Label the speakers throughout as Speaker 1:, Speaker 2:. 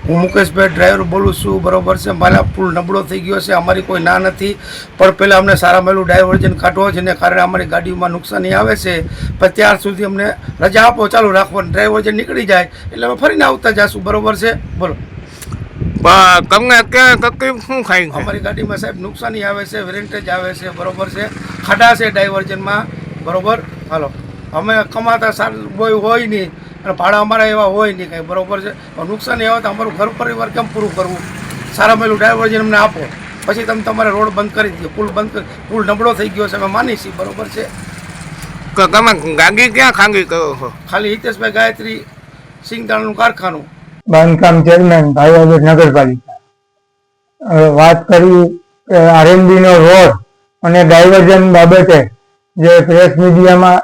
Speaker 1: હું મુકેશભાઈ ડ્રાઈવર બોલું છું, બરોબર છે। મારા પુલ નબળો થઈ ગયો છે, અમારી કોઈ ના નથી, પણ પહેલાં અમને સારા મેલું ડાયવર્જન કાઢવો, જેને કારણે અમારી ગાડીમાં નુકસાની આવે છે, પણ ત્યાર સુધી અમને રજા આપો, ચાલુ રાખવાનું, ડાયવર્જન નીકળી જાય એટલે અમે ફરીને આવતા જઈશું, બરોબર છે। બોલો
Speaker 2: તમને ક્યાં તકલીફ શું થાય છે?
Speaker 1: અમારી ગાડીમાં સાહેબ નુકસાની આવે છે, વેરેન્ટેજ આવે છે, બરોબર છે, ખાડા છે ડાયવર્જનમાં, બરોબર। હાલો, અમે કમાતા સારું હોય નહીં અને ભાડા અમારા એવા હોય નહીં કંઈ, બરોબર છે। નુકસાની આવે તો અમારું ઘર પરિવાર કેમ પૂરું કરવું? સારા મેલું ડાયવર્જન અમને આપો, પછી તમે તમારે રોડ બંધ કરી દો, પુલ નબળો થઈ ગયો છે, અમે માની છીએ, બરોબર છે।
Speaker 2: કે તમે ગાડી ક્યાં ખાંગી કરો છો?
Speaker 1: ખાલી હિતેશભાઈ ગાયત્રી સિંગદાણાનું કારખાનું,
Speaker 3: બાંધકામ ચેરમેન ભાવનગર નગરપાલિકા। વાત કરી આરએનબી નો રોડ અને ડાયવર્ઝન બાબતે જે પ્રેસ મીડિયામાં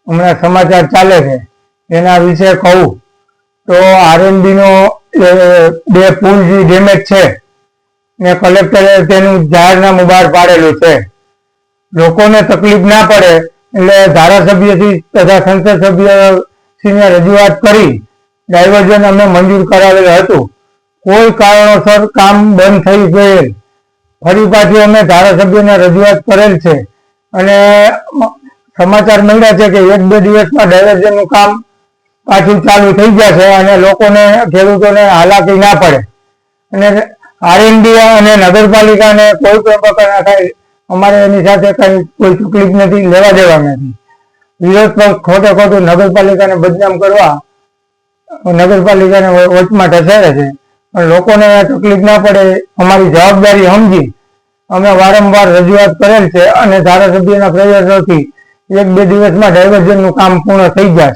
Speaker 3: હમણાં સમાચાર ચાલે છે એના વિશે કહું તો આરએનબી નો 2 પુલ જે ડેમેજ છે ને કલેક્ટરે તેનું જાહેરનામું બહાર પાડેલું છે। લોકોને તકલીફ ના પડે એટલે ધારાસભ્યથી તથા સંસદ સભ્યશ્રીને રજૂઆત કરી ડાયવર્ઝન અમે મંજૂર કરાવેલું હતું। કોઈ કારણોસર કામ બંધ થઈ ગયેલ, ફરી પાછી અમે ધારાસભ્યને રજૂઆત કરેલ છે અને સમાચાર મળ્યા છે કે 1-2 દિવસમાં ડાયવર્ઝનનું કામ પાછું ચાલુ થઈ જશે અને લોકોને, ખેડૂતોને હાલાકી ના પડે અને આરએનબી અને નગરપાલિકાને કોઈ પણ પ્રકારના કઈ અમારે એની સાથે કઈ કોઈ તકલીફ નથી, લેવા દેવા નથી। વિરોધ પક્ષ ખોટું નગરપાલિકાને બદનામ કરવા નગરપાલિકાને વચમાં ઢસાડે છે, પણ લોકોને તકલીફ ના પડે અમારી જવાબદારી સમજી અમે વારંવાર રજૂઆત કરેલ છે અને ધારાસભ્યના પ્રયાસોથી 1-2 દિવસમાં ડાયવર્ઝનનું કામ પૂર્ણ થઈ જશે।